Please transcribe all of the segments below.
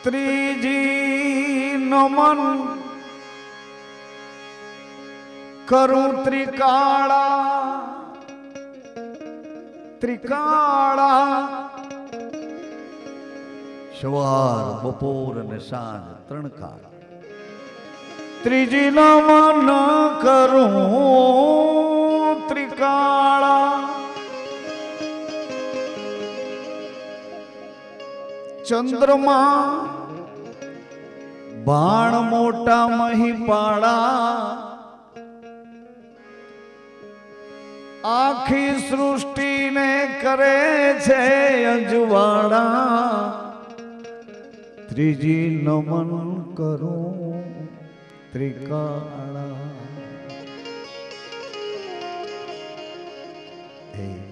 ત્રીજી નમન કરું ત્રિકાળા ત્રિકાળા સવાર બપોર અને સાંજ ત્રણ કાળ ત્રીજી નમન કરું ત્રિકાળા ચંદ્રમા બાણ મોટા મહીપાળા આખી સૃષ્ટિને કરે છે અજવાળા ત્રીજી નમન કરું ત્રિકાળા.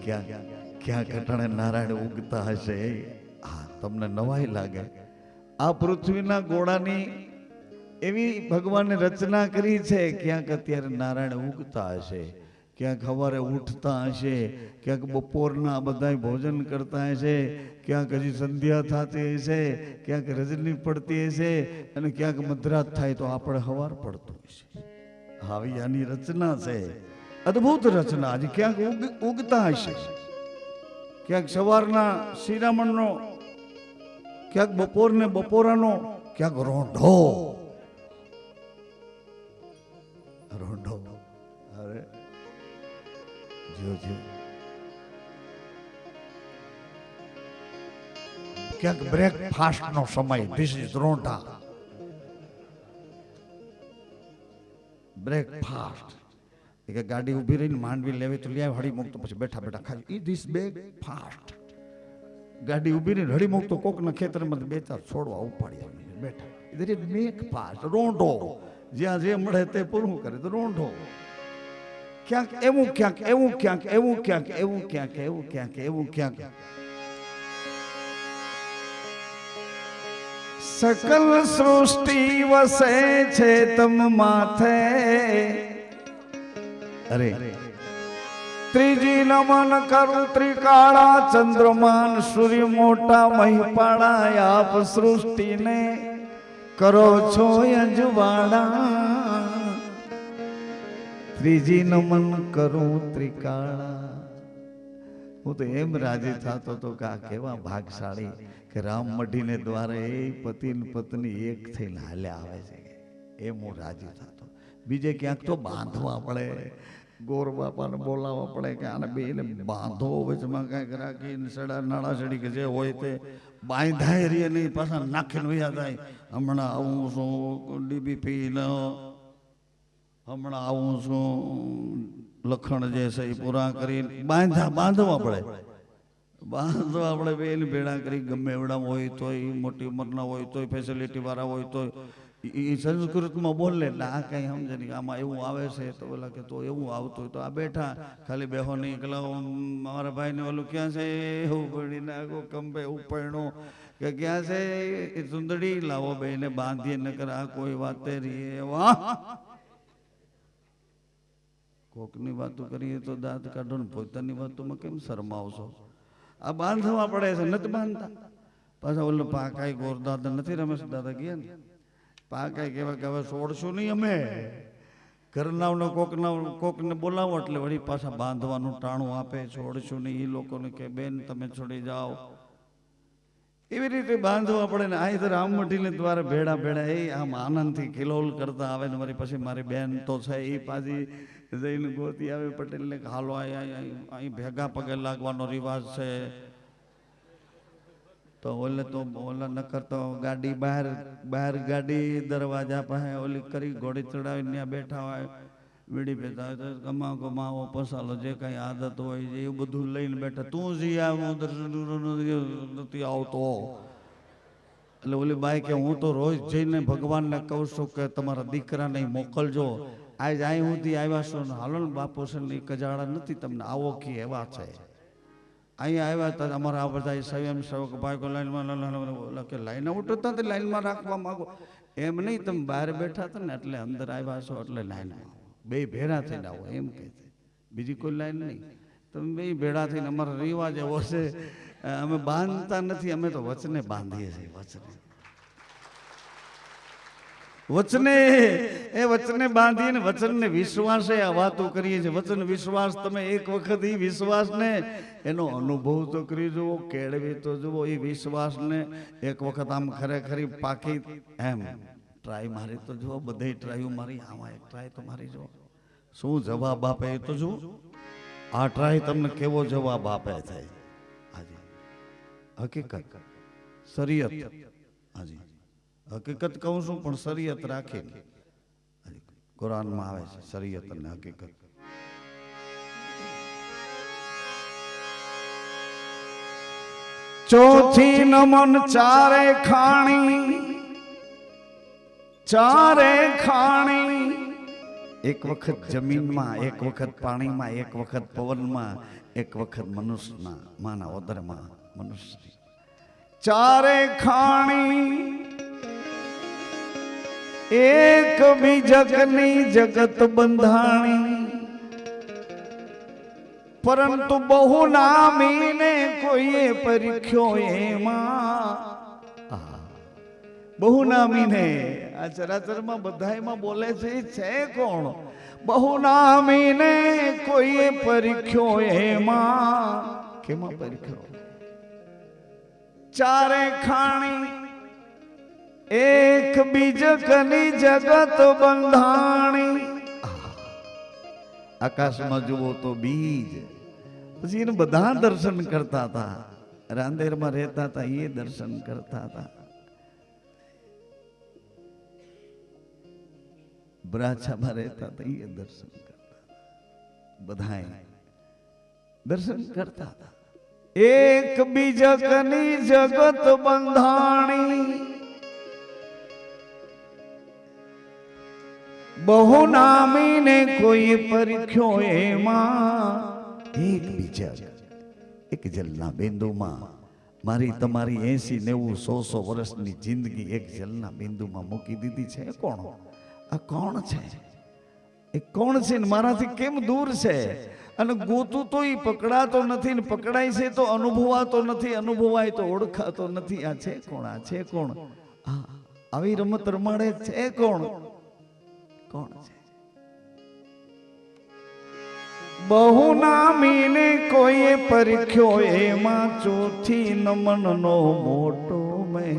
ક્યાં ઘટાણે નારાયણ ઉગતા હશે તમને નવાઈ લાગે. આ પૃથ્વીના ગોળાની એવી ભગવાને રચના કરી છે. ક્યાંક અત્યારે નારાયણ ઉગતા હશે, ક્યાંક સવારે ઉઠતા હશે, ક્યાંક બપોરના બધા ભોજન કરતા હશે, ક્યાંક હજી સંધ્યા થતી હશે, ક્યાંક રજની પડતી હશે અને ક્યાંક મધરાત થાય તો આપણે સવાર પડતું હશે. આવી આની રચના છે, અદ્ભુત રચના. હજી ક્યાંક ઉગતા હશે, ક્યાંક સવારના શ્રીરામણનો, ક્યાંક બપોરને બપોરાનો, ક્યાંક રોંઢો રોંઢો. અરે જો ક્યાંક બ્રેકફાસ્ટ નો સમય. This is રોંઢા. બ્રેકફાસ્ટ કે ગાડી ઊભી રહીને માંડવી લેવી તો લે હળી મૂકતો પછી બેઠા બેઠા ખાઈ. ઈ ધીસ બ્રેકફાસ્ટ. ગાડી ઊભી રહીને હળી મૂકતો કોકના ખેતરમાં બે ચાર છોડવા ઉપાડી બેઠા. ઇધર ઇઝ બ્રેકફાસ્ટ. રોંઢો જ્યાં જે મળે તે પૂરું કરે તો રોંઢો. ક્યાંક એવું, ક્યાંક એવું, ક્યાંક એવું, ક્યાંક એવું, ક્યાંક એવું, ક્યાંક એવું, ક્યાંક. સકલ સૃષ્ટિ વસે છે તમ માથે. અરે ત્રીજી નમન કરું ત્રિકાળા ચંદ્રમાન સૂર્ય મોટા મહીપાળા આપ સૃષ્ટિને કરો છો અજવાળા. ત્રીજી નમન કરું ત્રિકાળા. હું તો એમ રાજી થતો હતો કે આ કેવા ભાગશાળી કે રામ મઢીને દ્વારે એ પતિ ને પત્ની એક થઈને હાલ્યા આવે છે. એમ હું રાજી થતો. બીજે ક્યાંક તો બાંધવા પડે, ગોર બાપાને બોલાવવા પડે કે આને બેને બાંધો, વચમાં કાંઈક રાખીને સડા નાળા સડી કે જે હોય તે બાંધાય રહીએ નહીં, પાછા નાખીને વયા જાય. હમણાં આવું છું ડીબીપી ન, હમણાં આવું છું લખણ જે છે એ પૂરા કરીને બાંધવા પડે. બાંધવા આપણે બેન ભેળા કરી ગમે એવડા હોય તોય, મોટી ઉંમરના હોય તોય, ફેસિલિટી વાળા હોય તોય એ સંસ્કૃતમાં બોલે એટલે આ કઈ સમજે નહીં. આમાં એવું આવે છે તો બોલા કે તો એવું આવતું હોય તો આ બેઠા ખાલી બેહો નહીં. પેલા મારા ભાઈને ઓલું ક્યાં છે એવું પડી નાખો કંબે ઉપરણો કે ક્યાં છે એ સુંદડી લાવો બેને બાંધીએ નકર આ કોઈ વાતે રીએ. વાહ, કોકની વાતો કરીએ તો દાંત કાઢો ને પોતાની વાતોમાં કેમ શરમાવશો? આ બાંધવા પડે છે, નથી બાંધતા. પાછા ઓલો પાકાઈ ગોર દાદા નથી, રમેશ દાદા ગયા ને પાકાઈ કહેવાય કે હવે છોડશું નહીં અમે. ઘરનાવને કોકને બોલાવો એટલે વળી પાછા બાંધવાનું ટાણું આપે. છોડશું નહીં એ લોકોને કે બેન તમે છોડી જાઓ. એવી રીતે બાંધવા પડે ને. આ ઇધર રામમઢીને દ્વારા ભેડા ભેડા એ આમ આનંદથી કિલોલ કરતા આવે ને વળી પછી મારી બેન તો છે એ પાછી જઈને ગોતી આવે પટેલને હાલો અહીં ભેગા પગે લાગવાનો રિવાજ છે. તો ઓલા નકર તો ગાડી બહાર ગાડી દરવાજા પાસે ઓલી કરી ઘોડી ચડાવીને ત્યાં બેઠા હોય, વીડી પીતા હોય તો કમાવો પસાલો જે કઈ આદત હોય એવું બધું લઈને બેઠા. તું જી આવું નથી આવતો. એટલે ઓલી બાઈ કે હું તો રોજ જઈને ભગવાનને કહું છું કે તમારા દીકરાને મોકલજો. આજ અહીં સુધી આવ્યા છો ને હાલો ને બાપુ છે ને કજાડા નથી તમને આવો કે એવા છે. અહીંયા આવ્યા હતા અમારા આ બધા સ્વયંસેવક ભાઈકો લાઈનમાં કે લાઈન ઉઠતા તો લાઈનમાં રાખવા માંગો એમ નહીં. તમે બહાર બેઠા હતા ને એટલે અંદર આવ્યા છો એટલે લાઈનમાં બે ભેળા થઈને આવો એમ કે છે. બીજી કોઈ લાઈન નહીં. તમે બે ભેળા થઈને અમારા રિવાજ એવો છે અમે બાંધતા નથી, અમે તો વચને બાંધીએ છીએ. વચને વચને એ વચને બાંધીને વચનને વિશ્વાસે આ વાતો કરીએ છીએ. વચન વિશ્વાસ તમે એક વખત એ વિશ્વાસને એનો અનુભવ તો કરી જુઓ, કેળવી તો જુઓ. એ વિશ્વાસને એક વખત આમ ખરેખરી પાકી એમ ટ્રાય મારી તો જુઓ. બધી ટ્રાયો મારી, આમાં એક ટ્રાય તો મારી જુઓ. શું જવાબ આપે એ તો જુઓ. આ ટ્રાય તમને કેવો જવાબ આપે છે. હાજી હકીકત શરીયત, હાજી હકીકત કહું છું પણ શરીયત રાખીને. કુરાનમાં આવે છે શરીયત અને હકીકત. ચોથી નમન ચારે ખાણી, ચારે ખાણી. એક વખત જમીનમાં, એક વખત પાણીમાં, એક વખત પવનમાં, એક વખત મનુષ્યના માના ઉદરમાં મનુષ્ય. ચારે ખાણી એક બીજકની જગત બંધાણી. પરંતુ બહુ નામીને કોઈએ પરખ્યો એમાં. બહુ નામીને આ ચરાચરમાં બધાયમાં બોલે છે એ છે કોણ? બહુ નામીને કોઈએ પરખ્યો એમાં. કેમાં પરખ્યો? ચારે ખાણી એક બીજકની જગત બંધાણી. આકાશમાં જુઓ તો બીજ, પછી એને બધા દર્શન કરતા હતા. રાંદેરમાં રહેતા હતા એ દર્શન કરતા હતા. બ્રાછામાં રહેતા હતા એ દર્શન કરતા હતા. બધા દર્શન કરતા હતા. એક બીજકની જગત બંધાણી. બહુ નામીને કોઈ પરખ્યો એમાં. એક બીજક, એક જલના બિંદુમાં મારી તમારી 80, 90, 100 વર્ષની જિંદગી એક જલના બિંદુમાં મૂકી દીધી છે. કોણ? આ કોણ છે? એ કોણ છે ને મારાથી કેમ દૂર છે? અને ગોતું તો એ પકડાતો નથી ને પકડાય છે તો અનુભવાતો નથી, અનુભવાય તો ઓળખાતો નથી. આ છે કોણ? આ છે કોણ? આવી રમત રમાડે છે કોણ? કોણ છે? બહુ નામીને કોઈએ પરખ્યો એમાં. ચોથી નમનનો મોટો મેં.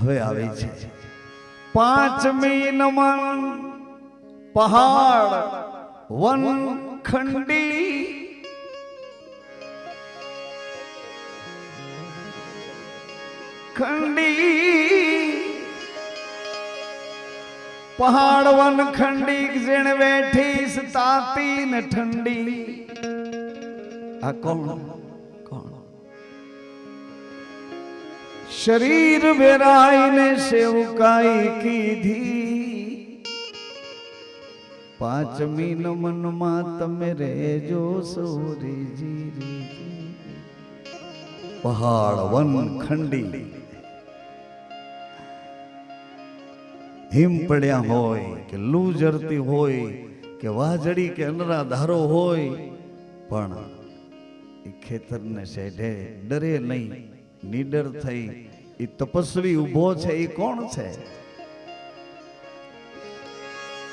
હવે આવે છે પાંચમી નમન. પહાડ વન ખંડી. ખંડી પહાડ વન ખંડી જેણ બેઠી તાતી ને ઠંડી. આ કોણ? કોણ? શરીર વેરાઈને સેવકાઈ કીધી. પાંચમી નમનમાં તમે રેજો સોરીજી. પહાડ વન ખંડી. હિમ પડ્યા હોય કે લૂ જરતી હોય કે વાજડી કે અનરાધારો હોય, પણ એ ખેતરને શેઢે ડરે નહીં, નીડર થઈ એ તપસ્વી ઉભો છે. એ કોણ છે?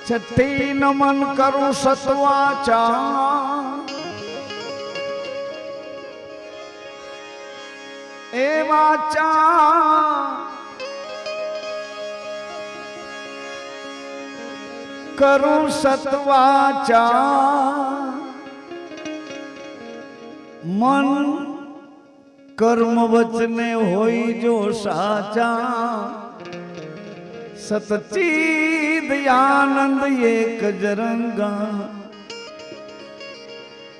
છઠ્ઠી નમન કરું સત્વાચા. એ વાચા કરું સત્વાચા. મન કર્મ વચને હોય જો સાચા. સતચિદ આનંદ એક જરંગા.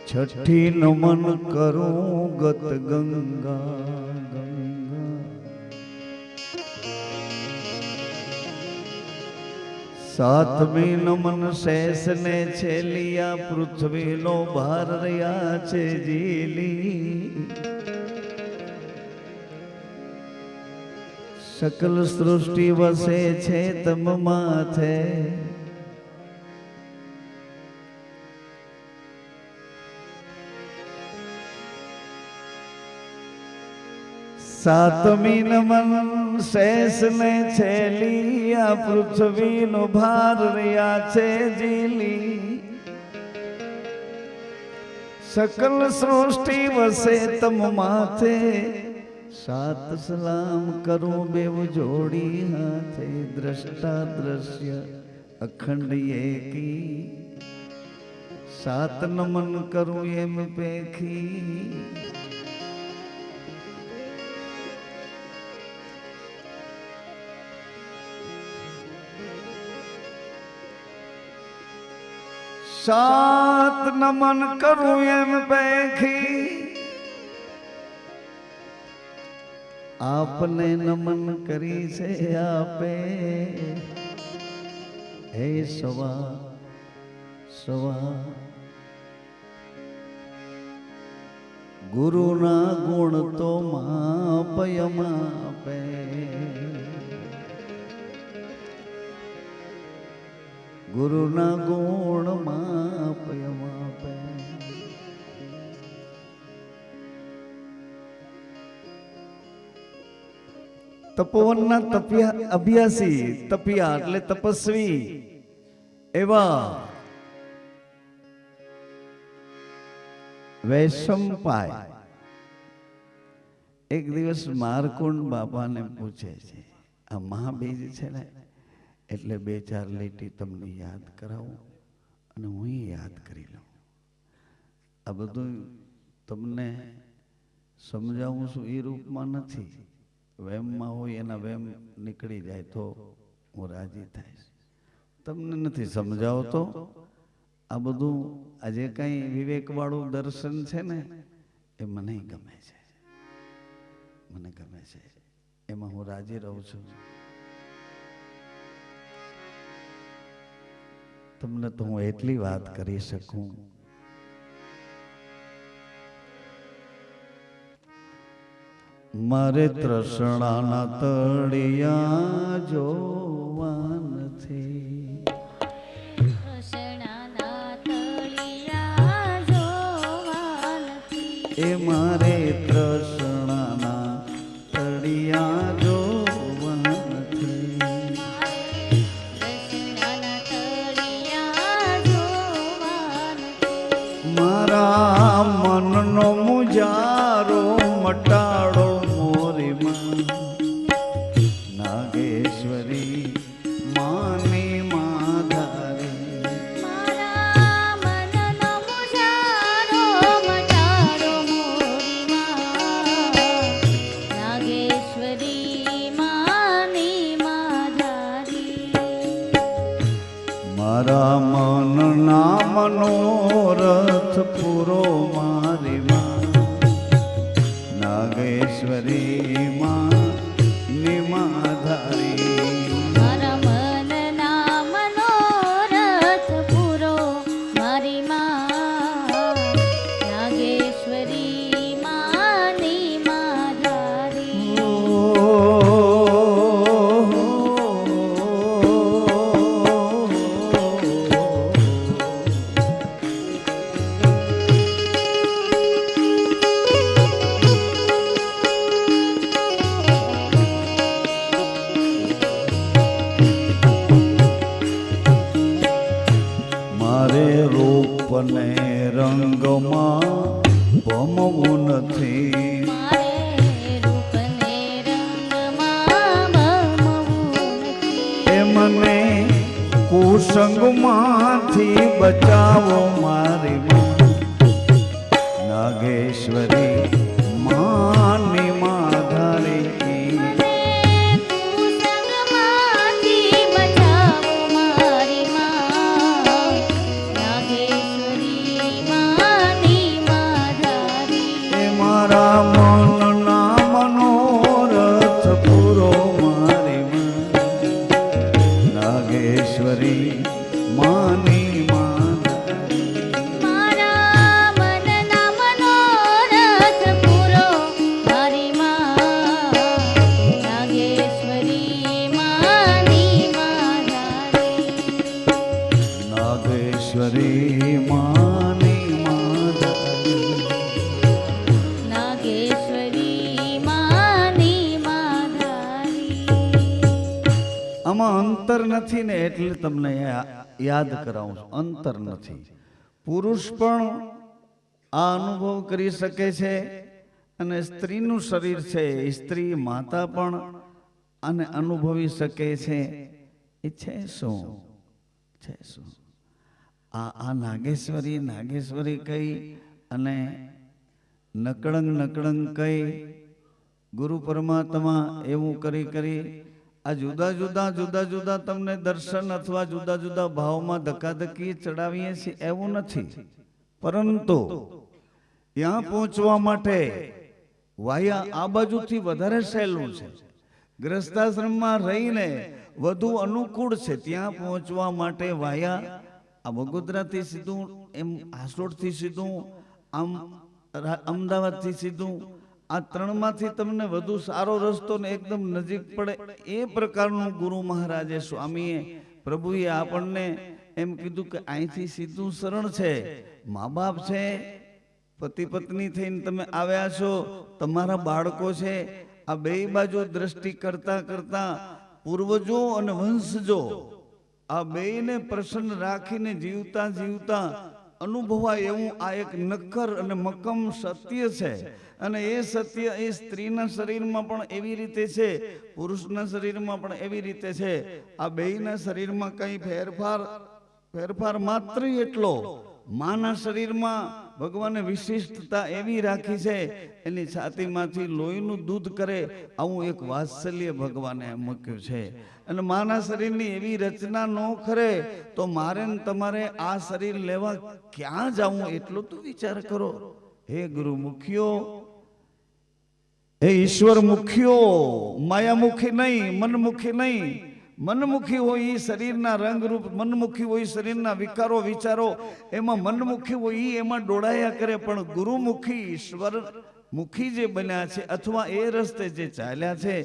છઠ્ઠી નમન કરું ગત ગંગા. સાતમી નમન શેષ ને છેલિયા. પૃથ્વીનો ભાર રહ્યા છે જીલી. સકલ સૃષ્ટિ વસે છે તમ માથે. સાતમી નમન શેષ ને છેલી આ પૃથ્વીનો ભાર રહ્યા છે જીલી સકલ સૃષ્ટિ વસે તમ માથે સાત સલામ કરું બેવ જોડી હાથે દ્રષ્ટા દ્રશ્ય અખંડ એકી સાત નમન કરું એમ પેખી સાત નમન કરું એમ પેખી આપને નમન કરી છે આપે હે સવા સવા ગુરુના ગુણ તો માપય માપે ગુરુના ગુણ માપય માપે તપોવનના તપિયા અભ્યાસી તપિયા એટલે તપસ્વી એવા વૈશંપાય એક દિવસ મારકુંડ બાપાને પૂછે છે આ મહાબીજ છે ને એટલે બે ચાર લીટી તમને યાદ કરાવું અને હું યાદ કરી લઉં આ બધું તમને સમજાવું છું એ રૂપમાં નથી વેમમાં હોય એના વેમ નીકળી જાય તો હું રાજી થઈશ તમને નથી સમજાવતો આ બધું આજે કઈ વિવેકવાળું દર્શન છે ને એ મને ગમે છે મને ગમે છે એમાં હું રાજી રહું છું તમને તો હું એટલી વાત કરી શકું મારે તૃષ્ણાના તળિયા જોવા નથી એ મારે તૃષ્ણાના તળિયા જોવા નથી મારા મનનો મુજારો મટાડો મોરી માં નાગેશ્વરી માની માધારી મારા મનના મનોરથ પૂરો મારી માં નાગેશ્વરી માં નિમાધારી મારા મનના મનોરથ પૂરો મારી માં નાગેશ્વરી માં નિમાધારી મારે રૂપને રંગમાં ભમવું નથી મારે રૂપને રંગમાં ભમવું નથી એ મને કુસંગમાંથી બચાવો મારી માં નાગેશ્વરી માની માધારી કુસંગમાંથી બચાવો મારી માં નાગેશ્વરી માની માધારી એ મારા મનના મનોરથ પૂરો મારી માં નાગેશ્વરી માની માધારી મારા મનના મનોરથ પૂરો આમાં અંતર નથી ને એટલે તમને યાદ કરાવું છું. અંતર નથી. પુરુષ પણ આ અનુભવ કરી શકે છે અને સ્ત્રીનું શરીર છે, સ્ત્રી માતા પણ આને અનુભવી શકે છે. એ છે શું? છે શું? આ નાગેશ્વરી કઈ અને નકળંગ કઈ ગુરુ પરમાત્મા એવું કરી આ જુદા જુદા તમને દર્શન અથવા જુદા જુદા ભાવમાં ધક્કાધક્કી ચડાવીએ છીએ એવું નથી. પરંતુ ત્યાં પહોંચવા માટે વાયા આ બાજુથી વધારે સહેલું છે. ગ્રસ્તાશ્રમમાં રહીને વધુ અનુકૂળ છે. ત્યાં પહોંચવા માટે વાયા આ વગોદરાથી સીધું, એમ હાસોડથી સીધું, આમ અમદાવાદથી સીધું, આ ત્રણમાંથી તમને વધુ સારો રસ્તો ને એકદમ નજીક પડે એ પ્રકારનું ગુરુ મહારાજે સ્વામીએ પ્રભુએ આપણને એમ કીધું કે અહીંથી સીધું સરળ છે. મા બાપ છે, પતિ પત્ની થઈને તમે આવ્યા છો, તમારા બાળકો છે, આ બે બાજુ દ્રષ્ટિ કરતા પૂર્વજો અને વંશજો આ બેને પ્રસન્ન રાખીને જીવતા અનુભવાય એવું આ એક નક્કર અને મક્કમ સત્ય છે. અને એ સત્ય એ સ્ત્રીના શરીરમાં પણ એવી રીતે છે, પુરુષના શરીરમાં પણ એવી રીતે છે. આ બેયના શરીરમાં કઈ ફેરફાર માત્ર એટલો, માના શરીરમાં ભગવાને વિશિષ્ટતા એવી રાખી છે, એની છાતીમાંથી લોહીનું દૂધ કરે આવું એક વાત્સલ્ય ભગવાને મૂક્યું છે. અને માના શરીરની એવી રચના ન કરે તો મારે ને તમારે આ શરીર લેવા ક્યાં જવું એટલો તો વિચાર કરો. હે ગુરુ મુખ્યો, હે ઈશ્વર મુખ્યો, માયામુખી નહીં, મનમુખી નહીં. મનમુખી હોય એ શરીરના રંગરૂપ, મનમુખી હોય શરીરના વિકારો વિચારો, એમાં મનમુખી હોય એ એમાં ડોળાયા કરે. પણ ગુરુમુખી ઈશ્વર મુખી જે બન્યા છે અથવા એ રસ્તે જે ચાલ્યા છે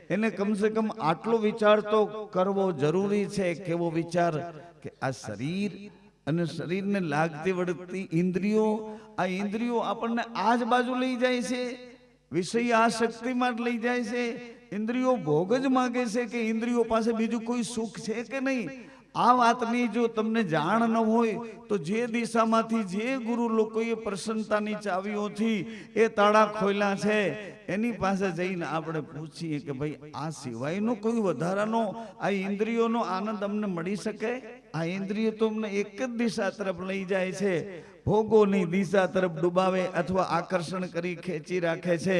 એને કમસે કમ આટલો વિચાર તો કરવો જરૂરી છે. કેવો વિચાર? કે આ શરીર અને શરીરને લાગતી વળગતી ઇન્દ્રિયો, આ ઇન્દ્રિયો આપણને આ જ બાજુ લઈ જાય છે, વિષય આસક્તિમાં જ લઈ જાય છે. ઇન્દ્રિયો ભોગ જ માગે છે કે ઇન્દ્રિયો પાસે બીજું કોઈ સુખ છે કે નહીં? આ વાતની જો તમને જાણ ન હોય તો જે દિશામાંથી જે ગુરુ લોકોએ પ્રસન્નતાની ચાવીઓથી એ તાળા ખોલ્યા છે એની પાસે જઈને આપણે પૂછીએ કે ભાઈ આ સિવાયનો કોઈ વધારાનો આ ઇન્દ્રિયોનો આનંદ અમને મળી શકે? આ ઇન્દ્રિયો તો અમને એક જ દિશા તરફ લઈ જાય છે, ભોગોની દિશા તરફ ડૂબાવે અથવા આકર્ષણ કરી ખેંચી રાખે છે.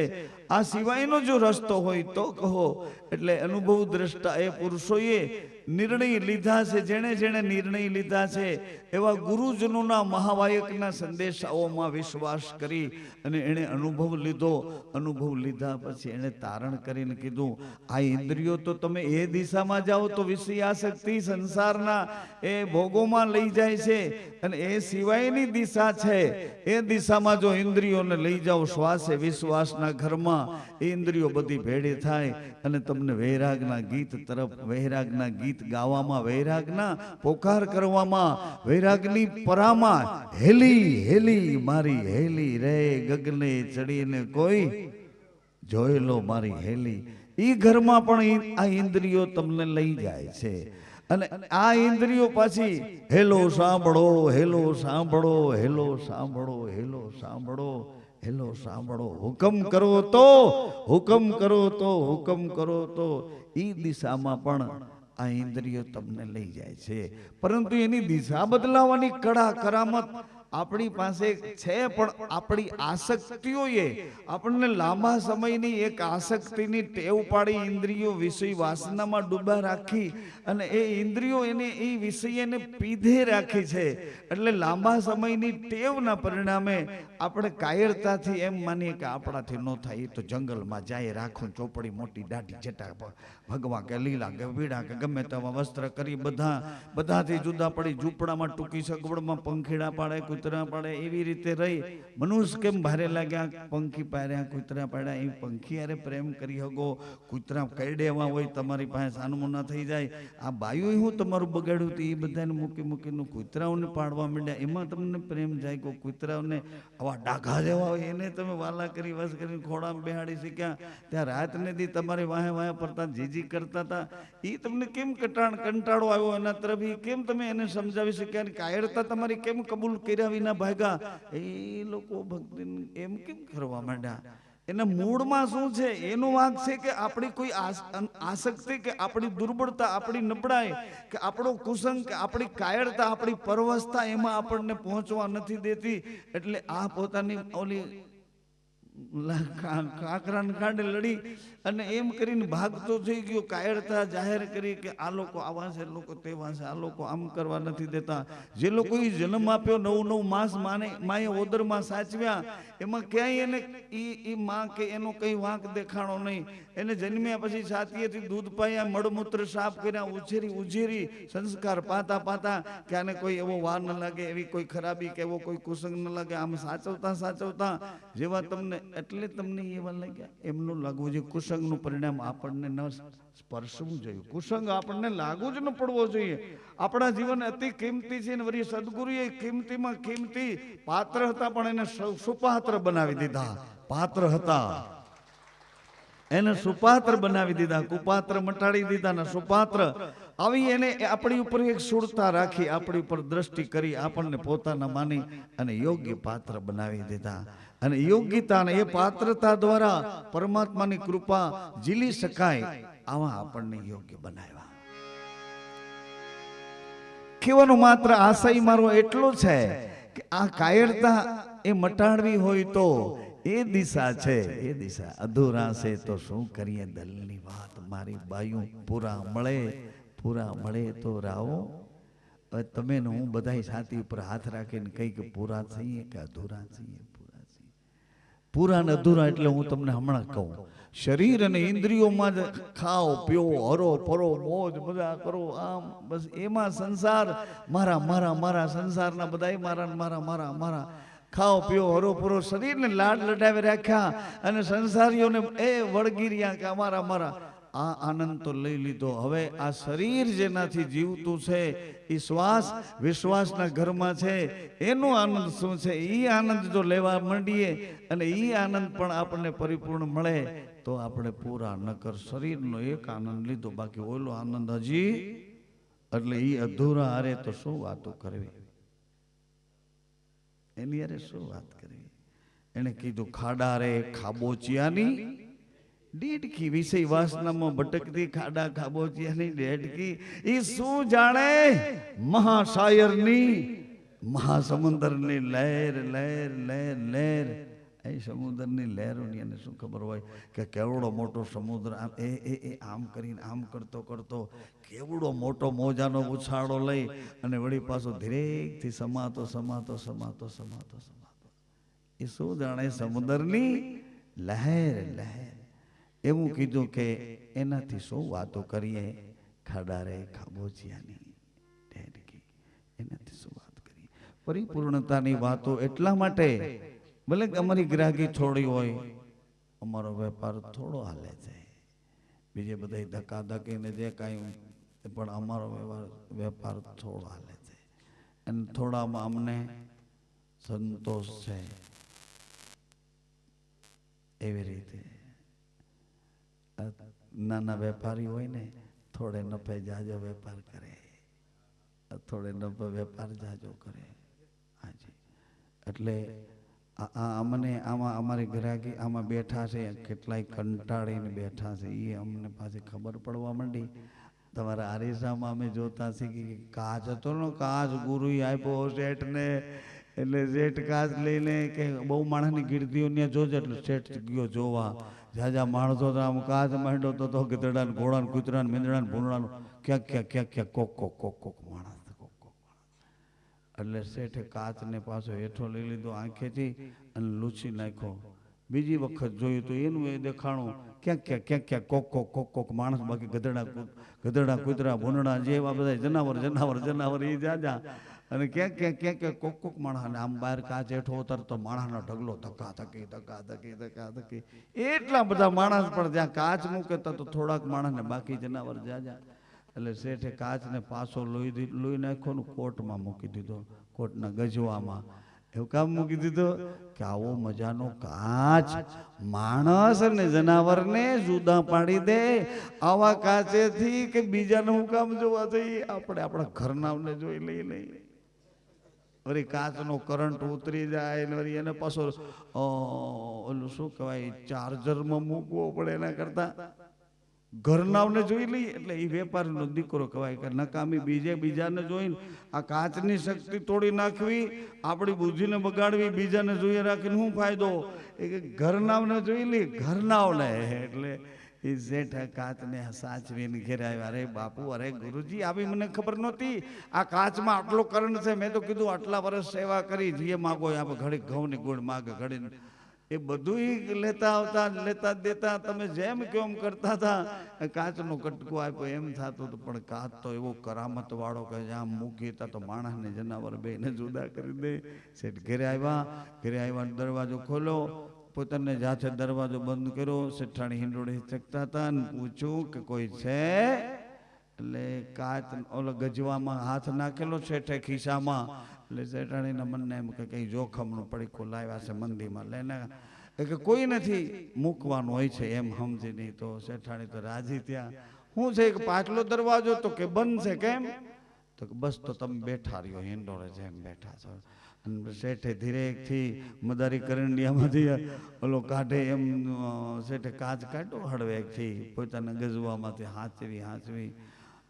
આ સિવાયનો જો રસ્તો હોય તો કહો. એટલે અનુભવ દ્રષ્ટા એ પુરુષોએ નિર્ણય લીધા છે. જેણે જેણે નિર્ણય લીધા છે એવા ગુરુજનોના મહાવાયકના સંદેશાઓમાં વિશ્વાસ કરી અને એણે અનુભવ લીધો. અનુભવ લીધા પછી એણે તારણ કરીને કીધું આ ઇન્દ્રિયો તો તમે એ દિશામાં જાઓ તો વિષયાસક્તિ સંસારના એ ભોગોમાં લઈ જાય છે, અને એ સિવાયની દિશા છે એ દિશામાં જો ઇન્દ્રિયોને લઈ જાઓ શ્વાસે વિશ્વાસના ઘરમાં, એ ઇન્દ્રિયો બધી ભેડી થાય અને તમને વૈરાગના ગીત તરફ, વૈરાગના ગીત ગાવામાં, વૈરાગના પોકાર કરવામાં, વૈરાગની પરામાં હેલી હેલી મારી હેલી રે ગગને ચડીને કોઈ જોઈ લો મારી હેલી. ઈ ઘરમાં પણ આ ઇન્દ્રિયો તમને લઈ જાય છે. અને આ ઇન્દ્રિયો પાછી હેલો સાંભળો, હેલો સાંભળો, હેલો સાંભળો, હેલો સાંભળો, હેલો સાંભળો, હુકમ કરો તો, હુકમ કરો તો, હુકમ કરો તો, ઈ દિશામાં પણ આ ઇન્દ્રિયો તમને લઈ જાય છે. પરંતુ એની દિશા બદલાવાની કળા કરામત આપણી પાસે છે, પણ આપણી આસક્તિઓએ આપણને લાંબા સમયની એક આસક્તિની ટેવ પાડી ઇન્દ્રિયો વિષય વાસનામાં ડૂબા રાખી અને એ ઇન્દ્રિયો એને એ વિષયને પીધે રાખી છે. એટલે લાંબા સમયની ટેવના પરિણામે આપણે કાયરતાથી એમ માનીએ કે આપણાથી ન થાય, એ તો જંગલમાં જાય, રાખું ચોપડી મોટી દાઢી જટા ભગવા કે લીલા કે પીળા કે ગમે તેવા વસ્ત્ર કરી બધાથી જુદા પડી ઝૂંપડામાં ટૂંકી સગવડમાં પંખીડા પાડે, કૂતરા પાડે એવી રીતે રહી મનુષ્ય કેમ ભારે લાગ્યા પંખી પાડ્યા કૂતરા પાડ્યા એ પંખી અરે પ્રેમ કરી હગો કૂતરા કરડેવા હોય તમારી પાસે સાનમુના થઈ જાય આ બાયું હું તમારું બગાડ્યું હતું એ બધાને મૂકી મૂકીને કૂતરાઓને પાડવા માંડ્યા એમાં તમને પ્રેમ જાય કો કૂતરાઓને આવા ડાઘા જેવા હોય એને તમે વાલા કરી વસ કરીને ખોડામાં બેહાડી શીખ્યા ત્યાં રાત ને દી તમારે વાહે વાહે ફરતા જીજી કરતા હતા એ તમને કેમ કંટાળો આવ્યો એના તરફ કેમ તમે એને સમજાવી શક્યા કાયરતા તમારી કેમ કબૂલ કર્યા વિના ભાગ્યા એ લોકો ભક્તિ એમ કેમ કરવા માંડ્યા એના મૂળમાં શું છે એનો વાંક છે કે આપણી કોઈ આસક્તિ કે આપણી દુર્બળતા આપણી નબળાઈ કે આપણો કુસંગ કે આપણી કાયરતા આપણી પરવસતા એમાં આપણને પહોંચવા નથી દેતી એટલે આ પોતાની ઓલી કાંકરાને કાંડે લડી અને એમ કરીને ભાગતો થઈ ગયો કાયરતા જાહેર કરી કે આ લોકો આવા છે લોકો તેવા છે આ લોકો આમ કરવા નથી દેતા જે લોકોએ જન્મ આપ્યો 9 માસ માએ ઓદરમાં સાચવ્યા એમાં ક્યાંય એને ઈ માં કે એનો કઈ વાંક દેખાણો નહીં એને જન્મ્યા પછી છાતીએથી દૂધ પાયા મળમૂત્ર સાફ કર્યા ઉછેરી સંસ્કાર પાતા કે આને કોઈ એવો વાર ન લાગે એવી કોઈ ખરાબી કે એવો કોઈ કુસંગ ન લાગે આમ સાચવતા જેવા તમને એટલે તમને એવા લાગ્યા એમનું લાગવું જોઈએ કુસંગનું પરિણામ આપણને ન સ્પર્શવું જોઈએ કુસંગ આપણને લાગુ જ ન પડવો જોઈએ આપણા જીવન અતિ કિંમતી છે ને વળી સદગુરુએ કિંમતીમાં કિંમતી પાત્ર હતા પણ એને સુપાત્ર બનાવી દીધા પાત્ર હતા એને સુપાત્ર બનાવી દીધા કુપાત્ર મટાડી દીધા ને સુપાત્ર આવી એને આપણી ઉપર એક સુરતા રાખી આપણી ઉપર દ્રષ્ટિ કરી આપણને પોતાના માની અને યોગ્ય પાત્ર બનાવી દીધા અને યોગ્યતા અને એ પાત્રતા દ્વારા પરમાત્માની કૃપા ઝીલી શકાય આવા આપણને યોગ્ય બનાવ્યા કહેવાનો માત્ર આશય મારો એટલો છે કે આ કાયરતા એ મટાડવી હોય તો એ દિશા છે એ દિશા અધૂરા છે તો શું કરીએ દલની વાત મારી બાયું પૂરા મળે તો રાવો તમે ને હું બધાય છાતી ઉપર હાથ રાખીને કઈ કે પૂરા થઈએ કે અધૂરા છીએ પૂરા ને અધૂરા એટલે હું તમને હમણાં કહું શરીર અને ઇન્દ્રિયોમાં જ ખાઓ પીઓ હરો ફરો મોજ મજા કરો આમ બસ એમાં સંસાર મારા સંસારના બધાય મારા ખાઓ પીઓ હરો ફરો શરીરને લાડ લડાવી રાખ્યા અને સંસારીઓને એ વળગી રહ્યા કે અમારા આ આનંદ તો લઈ લીધો હવે આ શરીર જેનાથી જીવતું છે એ શ્વાસ વિશ્વાસના ઘરમાં છે એનો આનંદ શું છે એ આનંદ જો લેવા માંડીએ અને એ આનંદ પણ આપણને પરિપૂર્ણ મળે તો આપણે પૂરા નકર શરીરનો એક આનંદ લીધો બાકી ઓલો આનંદ હજી એટલે એ અધૂરા હારે તો શું વાતો કરવી એની હારે શું વાત કરવી એને કીધું ખાડા રે ખાબોચિયાની ડેડકી વિષય વાસનામાં ભટકતી ખાડા ખાબોચિયાની ડેડકી એ શું જાણે મહાશાયરની મહાસમુદ્રની લહેર એ સમુદ્રની લહેરોની એને શું ખબર હોય કે કેવડો મોટો સમુદ્ર આમ કરીને આમ કરતો કેવડો મોટો મોજાનો ઉછાળો લઈ અને વળી પાછો ધીરેકથી સમાતો એ શું જાણે સમુદ્રની લહેર એવું કીધું કે એનાથી શું વાતો કરીએ ખાડા રે ખાબોચિયાની ડેડકી એનાથી શું વાત કરીએ પરિપૂર્ણતાની વાતો એટલા માટે ભલે અમારી ગ્રાહકી થોડી હોય અમારો વેપાર થોડો હાલે છે બીજે બધા ધક્કાધક્કીને જે કાંઈ પણ અમારો વેપાર થોડો હાલે છે અને થોડામાં અમને સંતોષ છે એવી રીતે નાના વેપારી હોય ને થોડે નફે જાજો વેપાર કરે થોડે નફે વેપાર જાજો કરે હાજી એટલે અમને આમાં અમારી ગ્રાહકી આમાં બેઠા છે કેટલાય કંટાળીને બેઠા છે એ અમને પાછી ખબર પડવા માંડી તમારા આરીસામાં અમે જોતા શીખી કાચ હતો ને કાચ ગુરુ આપ્યો શેઠને એટલે શેઠ કાચ લઈને કે બહુ માણસની ગીર્દીઓ ત્યાં જોજે એટલે શેઠ ગયો જોવા જાજા માણસો તો આમ કાચ માંડ્યો તો ગધેડા ને ઘોડા ને કૂતરા ને મીંદડા ને ભૂંડડા ક્યાંક કોક માણસ એટલે શેઠે કાચને પાછો હેઠો લઈ લીધો આંખેથી અને લૂછી નાખ્યો બીજી વખત જોયું તો એનું એ દેખાણું ક્યાંક કોક માણસ બાકી ગધેડા કૂતરા ભૂંડડા જેવા બધા જનાવર એ જાજા અને ક્યાંક ક્યાંક ક્યાંક ક્યાંક કોક કોક માણસને આમ બહાર કાચ હેઠો ઉતરતો માણસનો ઢગલો ધક્કા ધક્કી ધક્કા ધક્કી ધક્કા ધક્કી એટલા બધા માણસ પણ જ્યાં કાચ મૂકે તો થોડાક માણસને બાકી જનાવર જાજા એટલે શેઠે કાચને પાછો લોહી નાખ્યો ને કોટમાં મૂકી દીધો, કોટના ગજવામાં. એવું કામ મૂકી દીધો કે આવો મજાનો કાચ માણસ અને જનાવરને જુદા પાડી દે. આવા કાચેથી કે બીજાને હું કામ જોવા જઈએ, આપણે આપણા ઘરનાને જોઈ લઈએ. વળી કાચનો કરંટ ઉતરી જાય ને વળી એને પાછો ઓલું શું કહેવાય ચાર્જરમાં મૂકવો પડે, એના કરતા ઘરનાવને જોઈ લઈએ. એટલે એ વેપારીનો દીકરો કહેવાય કે નકામી બીજાને જોઈને આ કાચની શક્તિ તોડી નાખવી, આપણી બુદ્ધિને બગાડવી, બીજાને જોઈએ રાખીને શું ફાયદો? એ કે ઘરનાવને જોઈ લઈએ, ઘરનાવને. એટલે એ શેઠ કાચને સાચવીને ઘેર આવ્યા. અરે બાપુ, અરે ગુરુજી, આવી મને ખબર નહોતી, આ કાચમાં આટલો કરંટ છે. મેં તો કીધું આટલા વર્ષ સેવા કરી, જે માગો આપણે ઘડી ઘઉંની ગુણ માગે, ઘડી એ બધું લેતા આવતા લેતા દેતા, તમે જેમ કેમ કરતા હતા. કાચનો કટકો આપ્યો એમ થતું હતું, પણ કાચ તો એવો કરામત વાળો કે આમ મૂકી તા તો માણસને જનાવર બેને જુદા કરી દે. શેઠ ઘરે આવ્યા, દરવાજો ખોલો, પોતાને જાતે દરવાજો બંધ કર્યો. શેઠાણી હિંડોળે ચકતા હતા અને પૂછ્યું કે કોઈ છે? એટલે કાચ ઓલો ગજવામાં હાથ નાખેલો શેઠે ખિસ્સામાં. એટલે શેઠાણીના મનને એમ કે કંઈ જોખમનું પડીકું લાવ્યા છે મંદીમાં લઈને, કે કોઈ નથી, મૂકવાનું હોય છે એમ સમજી. નહીં તો શેઠાણી તો રાજી. ત્યાં શું છે કે પાછલો દરવાજો તો કે બંધ છે. કેમ? તો કે બસ તો તમે બેઠા રહ્યો, હિંડોળે જેમ બેઠા છો. અને શેઠે ધીરેકથી મદારી કરંડિયામાંથી ઓલો કાઢે એમ શેઠે કાચ કાઢ્યો હળવેકથી પોતાના ગજવામાંથી હાંચવી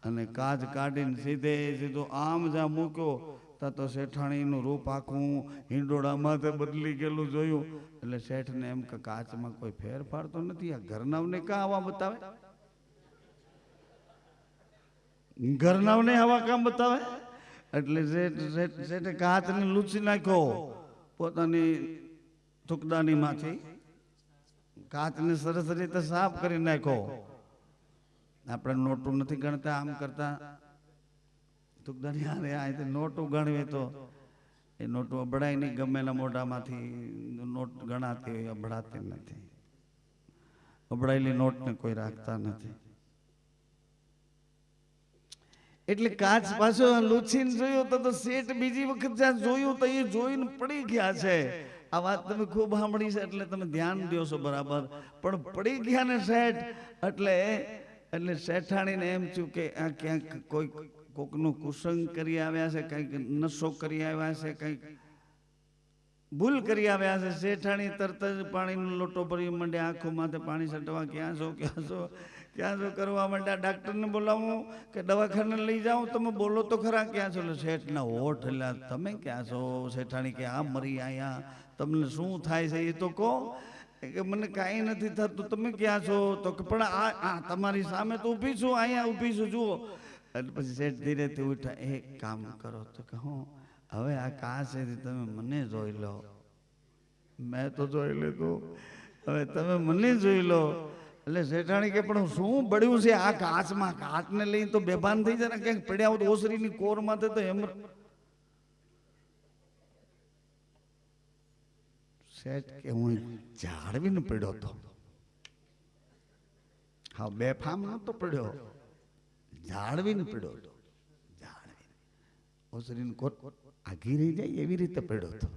અને કાચ કાઢીને સીધો આમ જ્યાં મૂક્યો તો શેઠાણીનું રૂપ આખું હિંડોળામાં બદલી ગયેલું જોયું. એટલે શેઠને એમ કે કાચમાં કોઈ ફેરફાર તો નથી, આ ઘરનાવને કાં આવા બતાવે? ઘરનાવને આવા કામ બતાવે? એટલે શેઠે કાચને લૂછી નાખ્યો પોતાની થૂકદાનીમાંથી, કાચને સરસ રીતે સાફ કરી નાખ્યો. આપણે નોટું નથી ગણતા, આમ કરતા નોટું ગણવી તો એ નોટું અબડાય નહીં, ગમેના મોઢામાંથી નોટ ગણાતી હોય, અબડાતી નથી. અબડાયેલી નોટને કોઈ રાખતા નથી. એટલે કાચ પાછો લૂછીને જોયો તો શેઠ બીજી વખત જ્યાં જોયું તો એ જોઈને પડી ગયા છે. આ વાત તમે ખૂબ સાંભળી છે એટલે તમે ધ્યાન દો છો બરાબર, પણ પડી ગયા ને શેઠ. એટલે શેઠાણીને એમ થયું કે આ ક્યાંક કોકનું કુસંગ કરી આવ્યા છે, કંઈક નશો કરી આવ્યા છે, કંઈક ભૂલ કરી આવ્યા છે. શેઠાણી તરત જ પાણીનો લોટો ભરી માંડ્યા, આંખો માથે પાણી છટવા. ક્યાં છો કરવા માંડ્યા. ડાક્ટરને બોલાવું કે દવાખાને લઈ જાઉં? તમે બોલો તો ખરા, ક્યાં છો? શેઠના હોઠ એટલે તમે ક્યાં છો? શેઠાણી કે આ મરી આયા, તમને શું થાય છે એ તો કહો. કે મને કાંઈ નથી થતું, તમે ક્યાં છો? તો કે પણ આ તમારી સામે તો ઊભી છું, અહીંયા ઊભી છું, જુઓ. એટલે પછી શેઠ ધીરેથી ઉઠ્યા. એક કામ કરો તો કે હું હવે આ કાચ છે તમે મને જોઈ લો, મેં તો જોઈ લીધું, હવે તમે મને જોઈ લો. એટલે શેઠાણી કે પણ શું બળ્યું છે આ કાચમાં? કાચને લઈને તો બેભાન થઈ જાય ને, ક્યાંક પડ્યા હોય ઓસરીની કોરમાં તો એમ. શેઠ કે હું જાળવીને પડ્યો હતો. હા, બેફામ નતો પડ્યો, જાળવીને પડ્યો હતો. જાળવીને ઓસરીની કોર આઘી રહી જાય એવી રીતે પડ્યો હતો.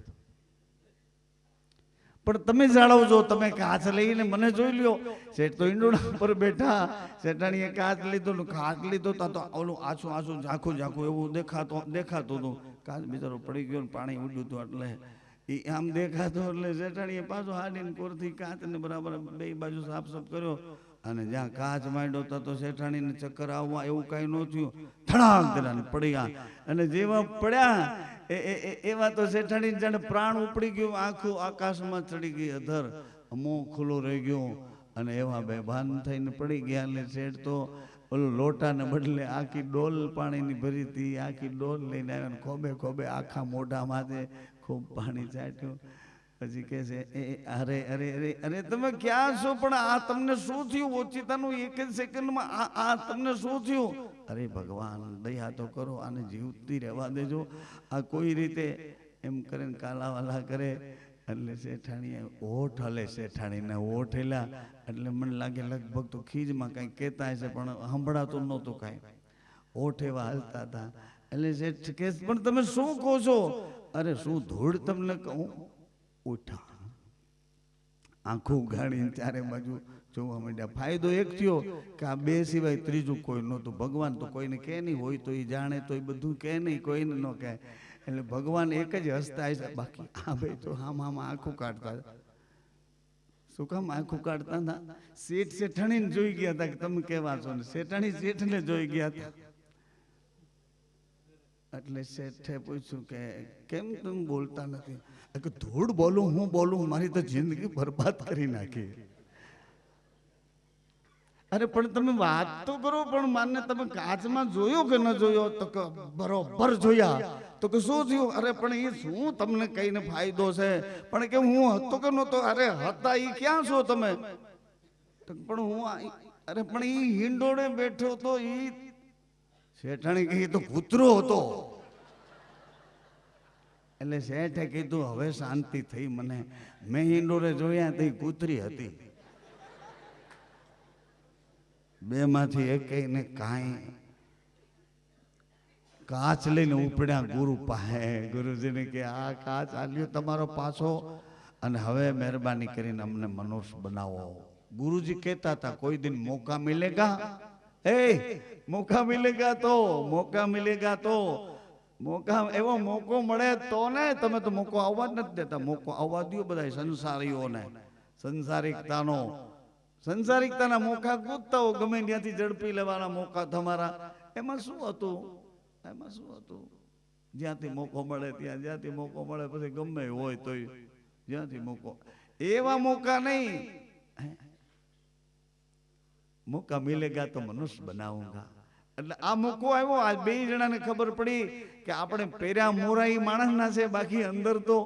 પણ તમે જાળવજો, તમે કાચ લઈને મને જોઈ લ્યો. શેઠ તો ઈંડોળા પર બેઠા, શેઠાણીએ કાચ લીધો, કાચ લીધો તો ઓલું આછું ઝાખું એવું દેખાતું હતું. કાચ બિચારો પડી ગયો, પાણી ઉડ્યું હતું, એટલે એ આમ દેખાતો. એટલે શેઠાણીએ પાછો હાડીને કોરથી કાચને બરાબર બે બાજુ સાફ કર્યો. અને જ્યાં કાચ માંડ્યો તો શેઠાણીને ચક્કર આવવા એવું કાંઈ ન થયું. ધડાક દેરાને પડ્યા, અને જેવા પડ્યા એવા તો શેઠાણી જાણે પ્રાણ ઉપડી ગયું, આખું આકાશમાં ચડી ગઈ અધર, મોં ખુલ્લું રહી ગયું, અને એવા બેભાન થઈને પડી ગયા. એટલે શેઠ તો ઓલો લોટાને બદલે આખી ડોલ પાણીની ભરી હતી, આખી ડોલ લઈને આવ્યા, ખોબે ખોબે આખા મોઢામાંથી ખૂબ પાણી ચાટ્યું. પછી કહે છે અરે અરે અરે અરે તમે ક્યાં છો? પણ આ તમને શું થયું? ઓચિતાનું એક જ સેકન્ડમાં આ તમને શું થયું? અરે ભગવાન દયા તો કરો, આને જીવતી રહેવા દેજો. આ કોઈ રીતે એમ કરીને કાલાવાલા કરે એટલે શેઠાણીએ ઓઠ હલે, શેઠાણીને ઓઠ હેલા એટલે મને લાગે લગભગ તો ખીજમાં કાંઈ કહેતા હશે પણ સંભળાતું નહોતું કાંઈ. ઓઠ એવા હાલતા હતા એટલે શેઠ કે પણ તમે શું કહો છો? અરે શું ધૂળ તમને કહું? ઉઠા આંખું ઉઘાડીને ચારે બાજુ જોવા માંડ્યા. ફાયદો એક થયો કે આ બે સિવાય ત્રીજું કોઈ નહોતું. ભગવાન તો કોઈને કહે નહીં, હોય તો એ જાણે તો એ બધું કહે નહીં, કોઈને ન કહે. એટલે ભગવાન એક જ હસતા હશે, બાકી આ ભાઈ તો આમ આંખું કાઢતા. શું કામ આંખું કાઢતા હતા? શેઠ શેઠાણીને જોઈ ગયા હતા કે તમે કેવા છો, ને શેઠાણી શેઠને જોઈ ગયા હતા. એટલે શેઠે પૂછ્યું કે કેમ તમે બોલતા નથી? કે ધૂળ બોલું, હું બોલું, મારી તો જિંદગી બરબાદ કરી નાખી. અરે પણ તમે વાત તો કરો, પણ માને તમે કાચમાં જોયો કે ન જોયો? તો કે બરોબર જોયા. તો કે શું થયું? અરે પણ એ શું તમને કહીને ફાયદો છે? પણ કે હું હતો કે નહોતો? અરે હતા, એ ક્યાં છો તમે? પણ હું અરે પણ એ હિંડોળે બેઠો તો એ શેઠાણી કહી તો કૂતરો હતો. એટલે શેઠે કીધું હવે શાંતિ થઈ મને. મેં હિંડોળે જોયા તો કૂતરી હતી. બે માંથી એકને કાંઈ કાચ લઈને ઉપડ્યા ગુરુ પાસે. ગુરુજીને કે આ કાચ આલ્યો તમારો પાછો, અને હવે મહેરબાની કરીને અમને મનુષ્ય બનાવો. ગુરુજી કહેતા હતા કોઈ દિન મોકા મિલેગા, મોકા મિલેગા તો, મોકા મિલેગા તો, મોકા એવો મોકો મળે તો ને. તમે તો મોકો આવવા જ નથી દેતા. મોકો આવવા દો બધા સંસારીઓને. સંસારિકતાના મોકા ગોતતા હો, ગમે ત્યાંથી ઝડપી લેવાના મોકા તમારા. એમાં શું હતું? એમાં શું હતું? જ્યાંથી મોકો મળે ત્યાં, જ્યાંથી મોકો મળે પછી ગમે હોય તો જ્યાંથી મોકો. એવા મોકા નહીં. મોકા મિલેગા તો મનુષ્ય બનાવુંગા. એટલે આ મોકો આવ્યો. આ બે જણાને ખબર પડી કે આપણે પેરા મોરાઈ માણસના છે, બાકી અંદર તો.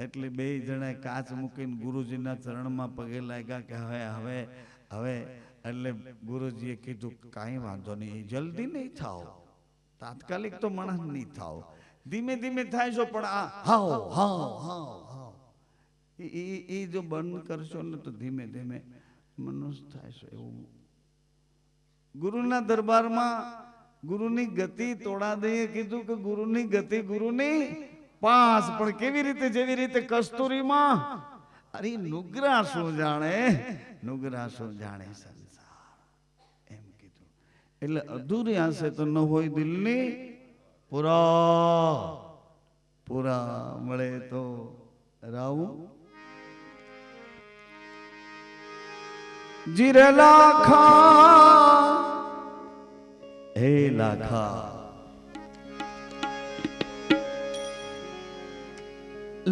એટલે બે જણાએ કાચ મૂકીને ગુરુજીના ચરણમાં પગે લાગ્યા કે હવે હવે હવે. એટલે ગુરુજીએ કીધું કાંઈ વાંધો નહીં, જલ્દી નહીં થાવ, તાત્કાલિક તો માણસ નહીં થાવ, ધીમે ધીમે થાય છો. પણ આ હાવ હાવ હાવ હાવ એ જો બંધ કરશો ને તો ધીમે ધીમે મનુષ્ય થાય છે. એવું ગુરુના દરબારમાં ગુરુની ગતિ તોડા દઈએ કીધું કે ગુરુની ગતિ ગુરુની પાસ. પણ કેવી રીતે? જેવી રીતે કસ્તુરીમાં. અરે નુગરા શું જાણે, નુગરા શું જાણે સંસાર, એમ કીધું. એટલે અધૂરી આશે તો ન હોય દિલની પૂરા પૂરા મળે તો રાવું. જીરે લાખા હે લાખા,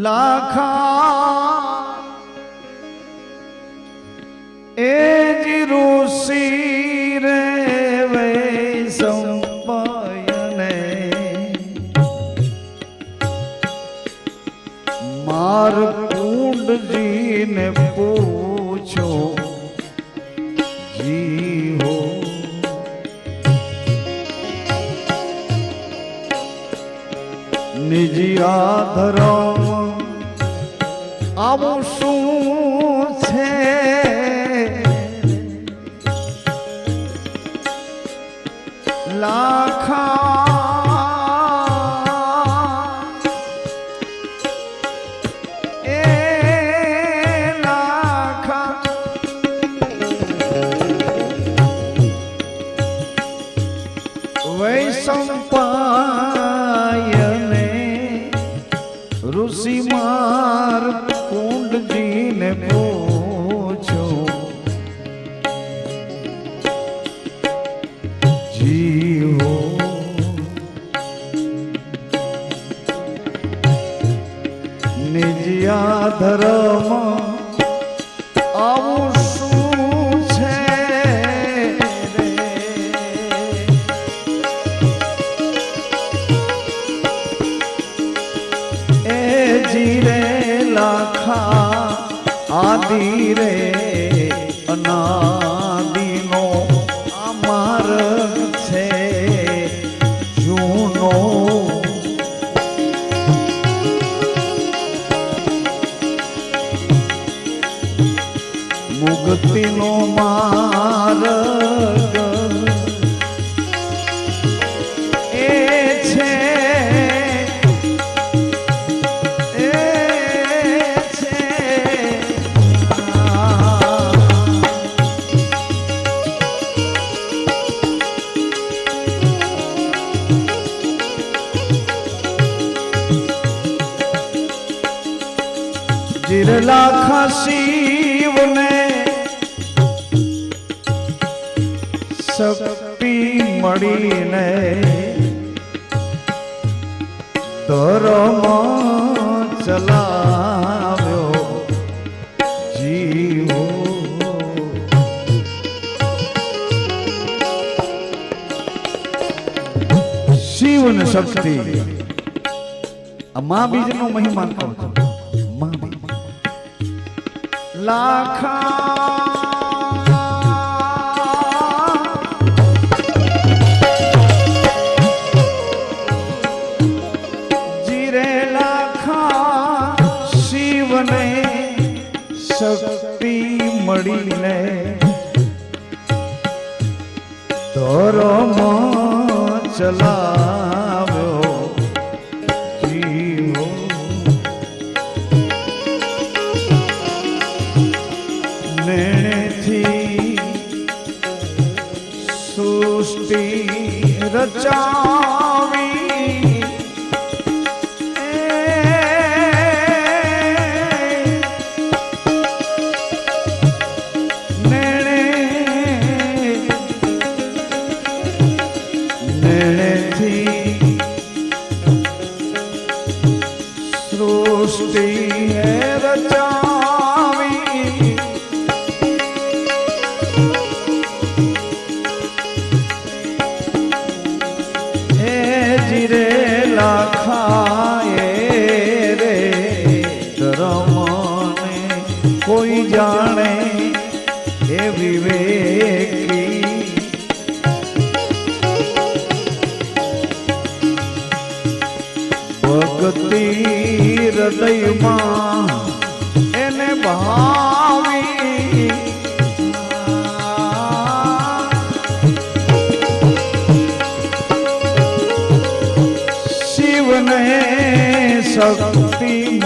લાખા એ જી ઋષિ રે વે સંપયને માર કુંડજીને પૂછો જી હો. નિજી આધરમ આવું શું છે? લાખા એ લાખા વૈસંપાયને ઋષિ માર કુંડજીને પૂછો જીવો. નિજ્યા ધર્મ આવું શું છે રે? એ જીરે લાખા આદિ રે અનાદિનો આ મુક્તિનો માર્ગ એ છે લાખા શિવને શક્તિ મળીને ધર્મ ચલાવ્યો જીવો શિવને શક્તિ આ મા બીજનો મહિમા કહું છું મા બીજ લાખા જીરે લાખા શિવને શક્તિ મળીને ધર્મ ચલાવ્યો જીવો સૃષ્ટિ રચાવી નેણેથી સૃષ્ટિ રચાવી જીરે લાખાએ રે ધર્મને કોઈ જાણે એ વિવેકી ભક્તિ હૃદયમાં એને ભાવી શક્તિ